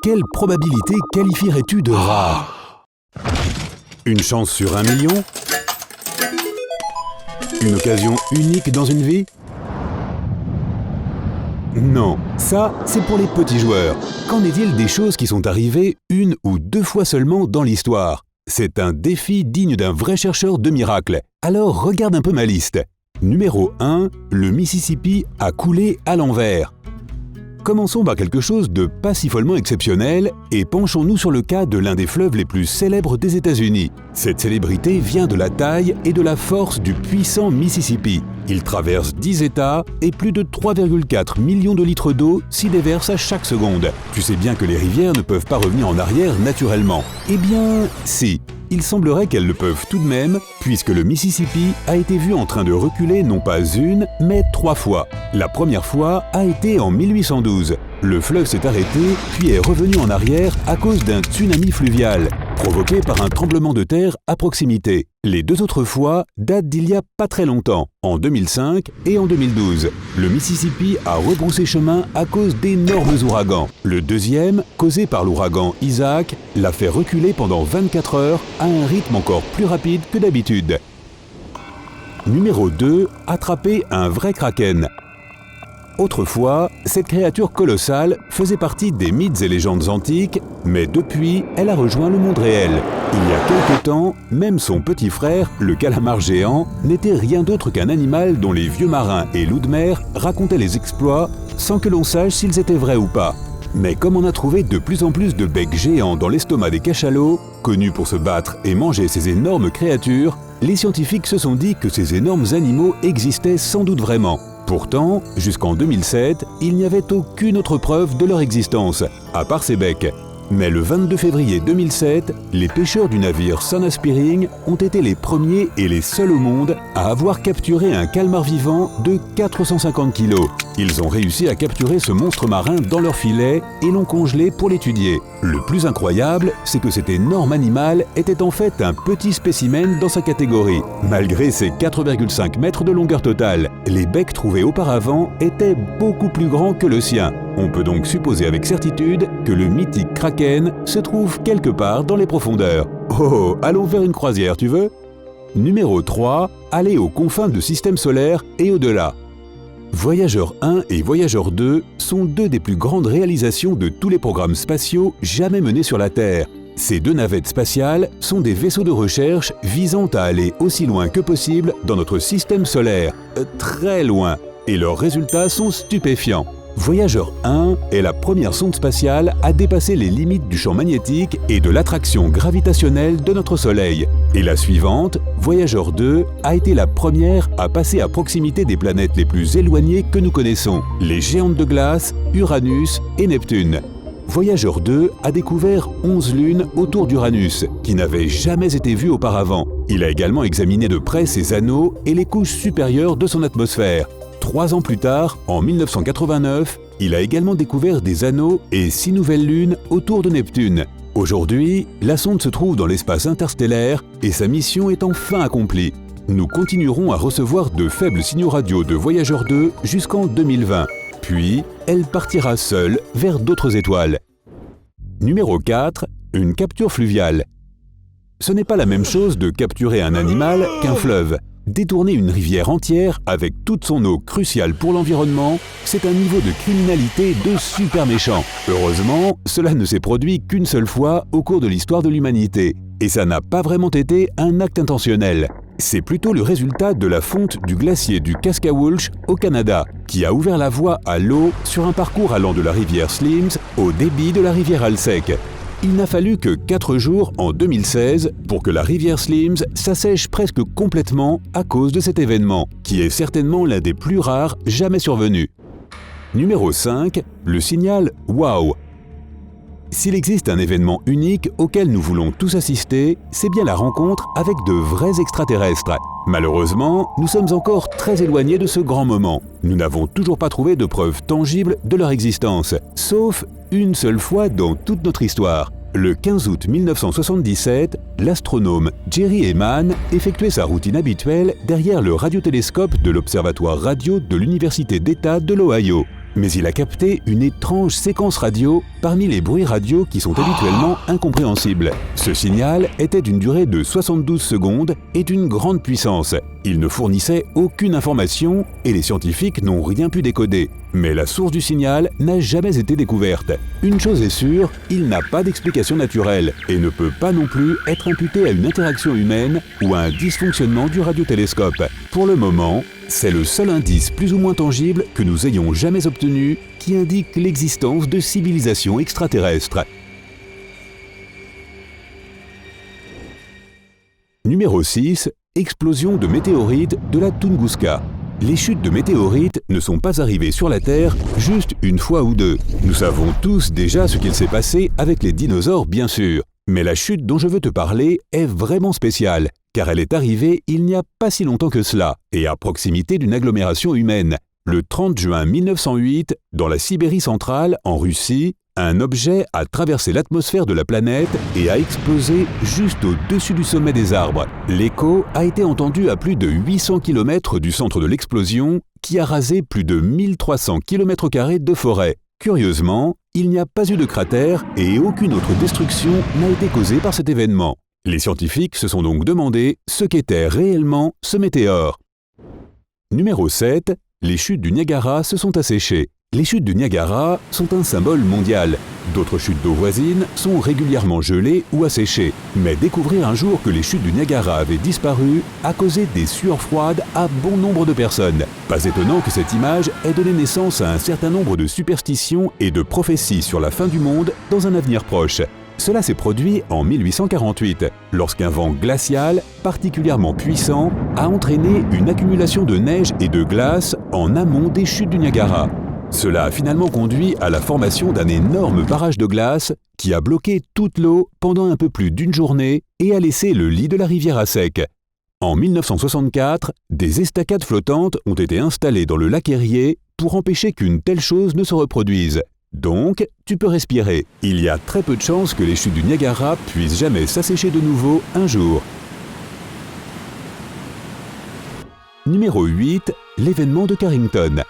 Quelle probabilité qualifierais-tu de rare? Une chance sur 1 million? Une occasion unique dans une vie? Non, ça, c'est pour les petits joueurs. Qu'en est-il des choses qui sont arrivées une ou deux fois seulement dans l'histoire? C'est un défi digne d'un vrai chercheur de miracles. Alors regarde un peu ma liste. Numéro 1, le Mississippi a coulé à l'envers. Commençons par quelque chose de pas si follement exceptionnel et penchons-nous sur le cas de l'un des fleuves les plus célèbres des États-Unis. Cette célébrité vient de la taille et de la force du puissant Mississippi. Il traverse 10 États et plus de 3,4 millions de litres d'eau s'y déversent à chaque seconde. Tu sais bien que les rivières ne peuvent pas revenir en arrière naturellement. Eh bien, si. Il semblerait qu'elles le peuvent tout de même, puisque le Mississippi a été vu en train de reculer non pas une, mais 3 fois. La première fois a été en 1812. Le fleuve s'est arrêté, puis est revenu en arrière à cause d'un tsunami fluvial, provoqué par un tremblement de terre à proximité. Les 2 autres fois datent d'il y a pas très longtemps, en 2005 et en 2012. Le Mississippi a rebroussé chemin à cause d'énormes ouragans. Le deuxième, causé par l'ouragan Isaac, l'a fait reculer pendant 24 heures à un rythme encore plus rapide que d'habitude. Numéro 2, attraper un vrai kraken. Autrefois, cette créature colossale faisait partie des mythes et légendes antiques, mais depuis, elle a rejoint le monde réel. Il y a quelque temps, même son petit frère, le calamar géant, n'était rien d'autre qu'un animal dont les vieux marins et loups de mer racontaient les exploits sans que l'on sache s'ils étaient vrais ou pas. Mais comme on a trouvé de plus en plus de becs géants dans l'estomac des cachalots, connus pour se battre et manger ces énormes créatures, les scientifiques se sont dit que ces énormes animaux existaient sans doute vraiment. Pourtant, jusqu'en 2007, il n'y avait aucune autre preuve de leur existence, à part ces becs. Mais le 22 février 2007, les pêcheurs du navire Sun Aspiring ont été les premiers et les seuls au monde à avoir capturé un calmar vivant de 450 kg. Ils ont réussi à capturer ce monstre marin dans leur filet et l'ont congelé pour l'étudier. Le plus incroyable, c'est que cet énorme animal était en fait un petit spécimen dans sa catégorie. Malgré ses 4,5 mètres de longueur totale, les becs trouvés auparavant étaient beaucoup plus grands que le sien. On peut donc supposer avec certitude que le mythique kraken se trouve quelque part dans les profondeurs. Oh, allons vers une croisière, tu veux? Numéro 3, aller aux confins du système solaire et au-delà. Voyageur 1 et Voyageur 2 sont 2 des plus grandes réalisations de tous les programmes spatiaux jamais menés sur la Terre. Ces 2 navettes spatiales sont des vaisseaux de recherche visant à aller aussi loin que possible dans notre système solaire, très loin, et leurs résultats sont stupéfiants. Voyageur 1 est la première sonde spatiale à dépasser les limites du champ magnétique et de l'attraction gravitationnelle de notre Soleil. Et la suivante, Voyageur 2, a été la première à passer à proximité des planètes les plus éloignées que nous connaissons, les géantes de glace, Uranus et Neptune. Voyageur 2 a découvert 11 lunes autour d'Uranus, qui n'avaient jamais été vues auparavant. Il a également examiné de près ses anneaux et les couches supérieures de son atmosphère. 3 ans plus tard, en 1989, il a également découvert des anneaux et 6 nouvelles lunes autour de Neptune. Aujourd'hui, la sonde se trouve dans l'espace interstellaire et sa mission est enfin accomplie. Nous continuerons à recevoir de faibles signaux radio de Voyageur 2 jusqu'en 2020. Puis, elle partira seule vers d'autres étoiles. Numéro 4, une capture fluviale. Ce n'est pas la même chose de capturer un animal qu'un fleuve. Détourner une rivière entière avec toute son eau cruciale pour l'environnement, c'est un niveau de criminalité de super méchant. Heureusement, cela ne s'est produit qu'une seule fois au cours de l'histoire de l'humanité. Et ça n'a pas vraiment été un acte intentionnel. C'est plutôt le résultat de la fonte du glacier du Kaskawulch au Canada, qui a ouvert la voie à l'eau sur un parcours allant de la rivière Slims au débit de la rivière Alsek. Il n'a fallu que 4 jours en 2016 pour que la rivière Slims s'assèche presque complètement à cause de cet événement, qui est certainement l'un des plus rares jamais survenus. Numéro 5, le signal WOW. S'il existe un événement unique auquel nous voulons tous assister, c'est bien la rencontre avec de vrais extraterrestres. Malheureusement, nous sommes encore très éloignés de ce grand moment. Nous n'avons toujours pas trouvé de preuves tangibles de leur existence, sauf une seule fois dans toute notre histoire. Le 15 août 1977, l'astronome Jerry Ehman effectuait sa routine habituelle derrière le radiotélescope de l'Observatoire radio de l'Université d'État de l'Ohio. Mais il a capté une étrange séquence radio parmi les bruits radio qui sont habituellement incompréhensibles. Ce signal était d'une durée de 72 secondes et d'une grande puissance. Il ne fournissait aucune information et les scientifiques n'ont rien pu décoder. Mais la source du signal n'a jamais été découverte. Une chose est sûre, il n'a pas d'explication naturelle et ne peut pas non plus être imputé à une interaction humaine ou à un dysfonctionnement du radiotélescope. Pour le moment, c'est le seul indice plus ou moins tangible que nous ayons jamais obtenu qui indique l'existence de civilisations extraterrestres. Numéro 6. Explosion de météorites de la Tunguska. Les chutes de météorites ne sont pas arrivées sur la Terre juste une fois ou deux. Nous savons tous déjà ce qu'il s'est passé avec les dinosaures, bien sûr. Mais la chute dont je veux te parler est vraiment spéciale, car elle est arrivée il n'y a pas si longtemps que cela, et à proximité d'une agglomération humaine. Le 30 juin 1908, dans la Sibérie centrale, en Russie, un objet a traversé l'atmosphère de la planète et a explosé juste au-dessus du sommet des arbres. L'écho a été entendu à plus de 800 km du centre de l'explosion, qui a rasé plus de 1300 km² de forêt. Curieusement, il n'y a pas eu de cratère et aucune autre destruction n'a été causée par cet événement. Les scientifiques se sont donc demandé ce qu'était réellement ce météore. Numéro 7. Les chutes du Niagara se sont asséchées. Les chutes du Niagara sont un symbole mondial. D'autres chutes d'eau voisines sont régulièrement gelées ou asséchées. Mais découvrir un jour que les chutes du Niagara avaient disparu a causé des sueurs froides à bon nombre de personnes. Pas étonnant que cette image ait donné naissance à un certain nombre de superstitions et de prophéties sur la fin du monde dans un avenir proche. Cela s'est produit en 1848, lorsqu'un vent glacial, particulièrement puissant, a entraîné une accumulation de neige et de glace en amont des chutes du Niagara. Cela a finalement conduit à la formation d'un énorme barrage de glace qui a bloqué toute l'eau pendant un peu plus d'une journée et a laissé le lit de la rivière à sec. En 1964, des estacades flottantes ont été installées dans le lac Erie pour empêcher qu'une telle chose ne se reproduise. Donc, tu peux respirer. Il y a très peu de chances que les chutes du Niagara puissent jamais s'assécher de nouveau un jour. Numéro 8. L'événement de Carrington.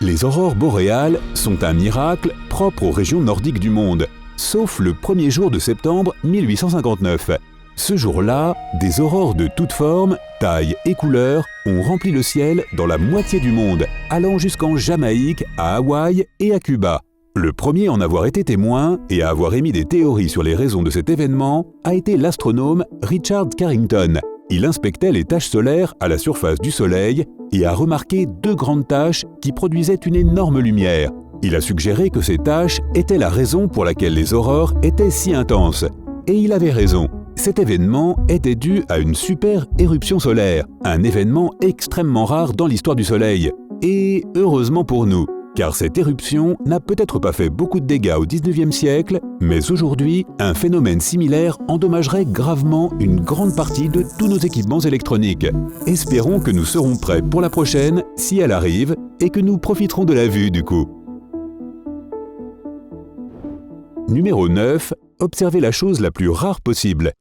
Les aurores boréales sont un miracle propre aux régions nordiques du monde, sauf le premier jour de septembre 1859. Ce jour-là, des aurores de toutes formes, tailles et couleurs ont rempli le ciel dans la moitié du monde, allant jusqu'en Jamaïque, à Hawaï et à Cuba. Le premier à en avoir été témoin et à avoir émis des théories sur les raisons de cet événement a été l'astronome Richard Carrington. Il inspectait les taches solaires à la surface du Soleil et a remarqué deux grandes taches qui produisaient une énorme lumière. Il a suggéré que ces taches étaient la raison pour laquelle les aurores étaient si intenses. Et il avait raison. Cet événement était dû à une super éruption solaire, un événement extrêmement rare dans l'histoire du Soleil. Et heureusement pour nous, car cette éruption n'a peut-être pas fait beaucoup de dégâts au XIXe siècle, mais aujourd'hui, un phénomène similaire endommagerait gravement une grande partie de tous nos équipements électroniques. Espérons que nous serons prêts pour la prochaine, si elle arrive, et que nous profiterons de la vue du coup. Numéro 9. Observez la chose la plus rare possible.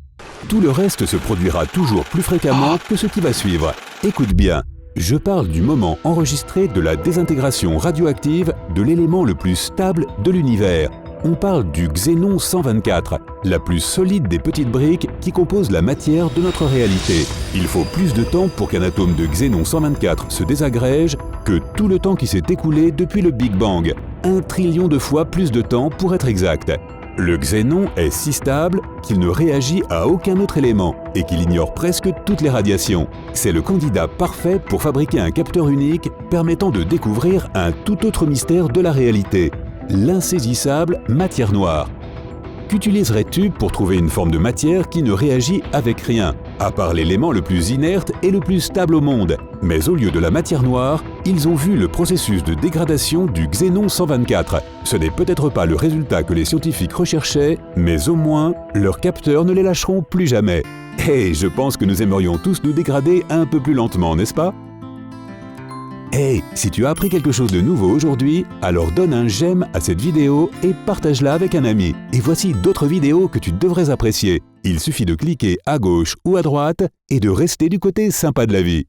Tout le reste se produira toujours plus fréquemment que ce qui va suivre. Écoute bien, je parle du moment enregistré de la désintégration radioactive de l'élément le plus stable de l'univers. On parle du xénon 124, la plus solide des petites briques qui composent la matière de notre réalité. Il faut plus de temps pour qu'un atome de xénon 124 se désagrège que tout le temps qui s'est écoulé depuis le Big Bang. 1 trillion de fois plus de temps pour être exact. Le xénon est si stable qu'il ne réagit à aucun autre élément et qu'il ignore presque toutes les radiations. C'est le candidat parfait pour fabriquer un capteur unique permettant de découvrir un tout autre mystère de la réalité, l'insaisissable matière noire. Qu'utiliserais-tu pour trouver une forme de matière qui ne réagit avec rien, à part l'élément le plus inerte et le plus stable au monde? Mais au lieu de la matière noire, ils ont vu le processus de dégradation du xénon 124. Ce n'est peut-être pas le résultat que les scientifiques recherchaient, mais au moins, leurs capteurs ne les lâcheront plus jamais. Et je pense que nous aimerions tous nous dégrader un peu plus lentement, n'est-ce pas? Hey, si tu as appris quelque chose de nouveau aujourd'hui, alors donne un j'aime à cette vidéo et partage-la avec un ami. Et voici d'autres vidéos que tu devrais apprécier. Il suffit de cliquer à gauche ou à droite et de rester du côté sympa de la vie.